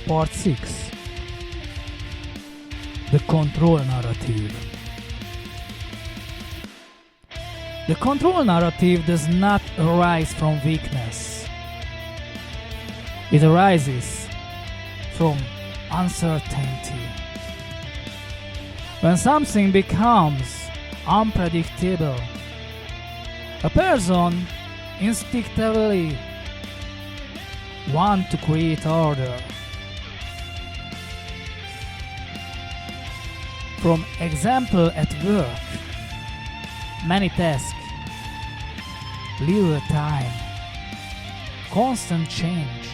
Part 6. The control narrative. The control narrative does not arise from weakness. It arises from uncertainty. When something becomes unpredictable, a person instinctively wants to create order. From example at work, many tasks, little time, constant change,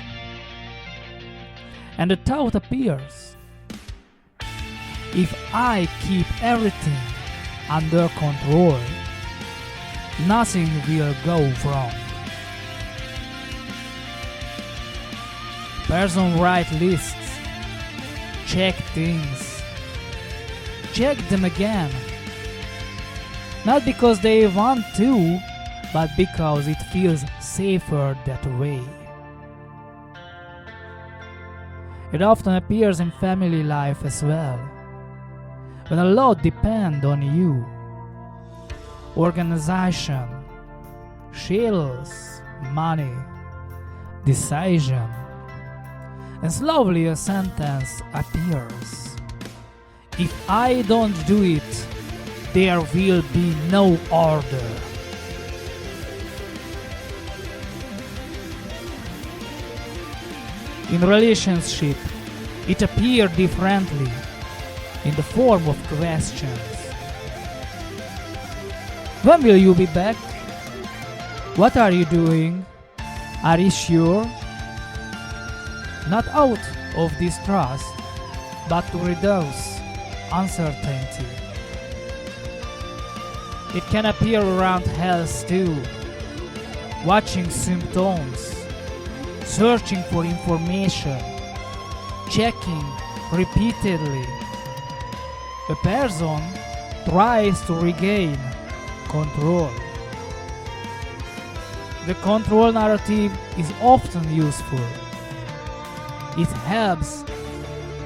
and the thought appears: if I keep everything under control, nothing will go wrong. Person write lists, check things, check them again. Not because they want to, but because it feels safer that way. It often appears in family life as well, when a lot depends on you. Organization, schedules, money, decision, and slowly a sentence appears: if I don't do it, there will be no order. In relationship, it appears differently, in the form of questions. When will you be back? What are you doing? Are you sure? Not out of distrust, but to reduce uncertainty. It can appear around health too, watching symptoms, searching for information, checking repeatedly. A person tries to regain control. The control narrative is often useful. It helps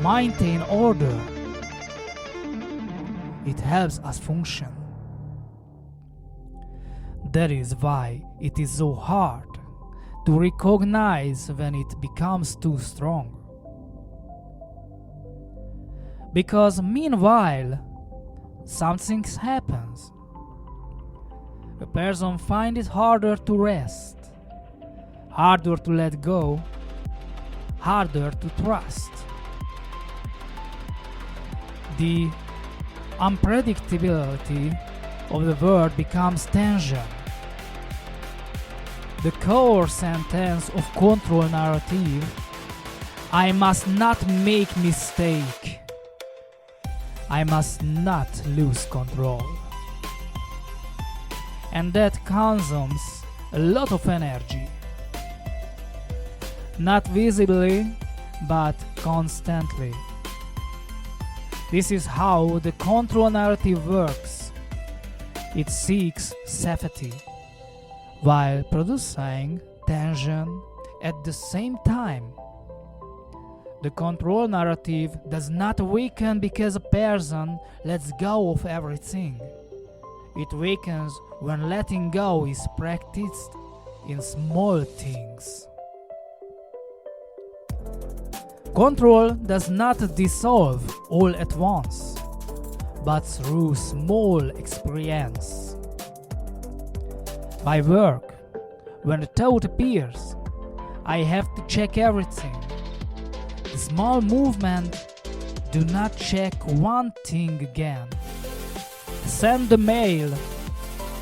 maintain order. It helps us function. That is why it is so hard to recognize when it becomes too strong. Because meanwhile, something happens. A person finds it harder to rest, harder to let go, harder to trust. The unpredictability of the world becomes tension. The core sentence of control narrative: I must not make mistake. I must not lose control. And that consumes a lot of energy. Not visibly, but constantly. This is how the control narrative works. It seeks safety, while producing tension at the same time. The control narrative does not weaken because a person lets go of everything. It weakens when letting go is practiced in small things. Control does not dissolve all at once, but through small experience. By work, when the thought appears, I have to check everything. The small movement: do not check one thing again. Send the mail,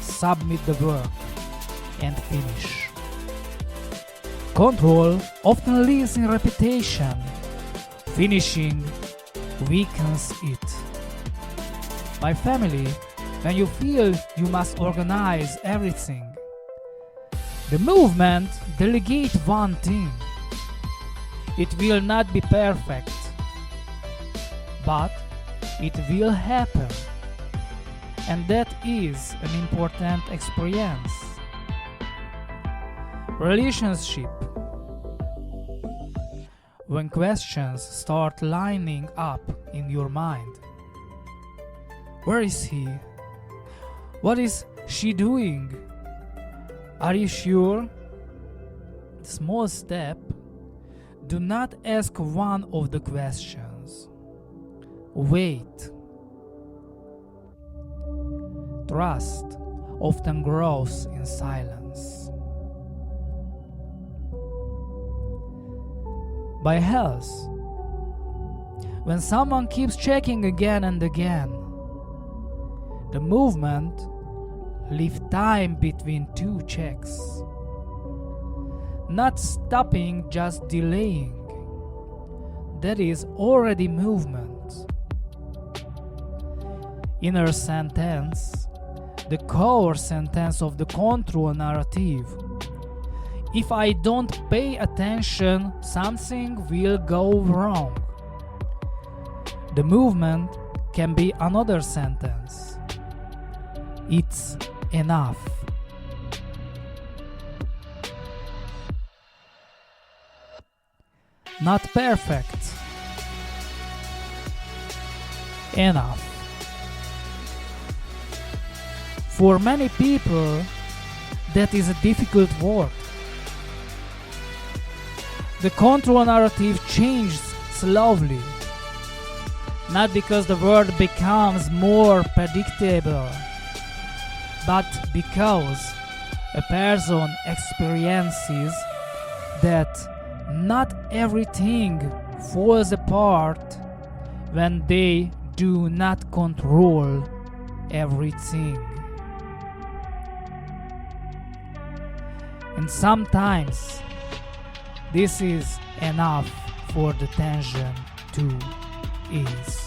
submit the work, and finish. Control often lives in repetition. Finishing weakens it. By family, when you feel you must organize everything, the movement: delegate one thing. It will not be perfect, but it will happen. And that is an important experience. Relationship. when questions start lining up in your mind. Where is he? What is she doing? Are you sure? Small step. Do not ask one of the questions. Wait. Trust often grows in silence. By health. When someone keeps checking again and again, the movement leaves time between two checks. Not stopping, just delaying. That is already movement. Inner sentence, the core sentence of the control narrative. If I don't pay attention, something will go wrong. The movement can be another sentence. It's enough. Not perfect. Enough. For many people, that is a difficult word. The control narrative changes slowly, not because the word becomes more predictable, but because a person experiences that not everything falls apart when they do not control everything. And sometimes this is enough for the tension to ease.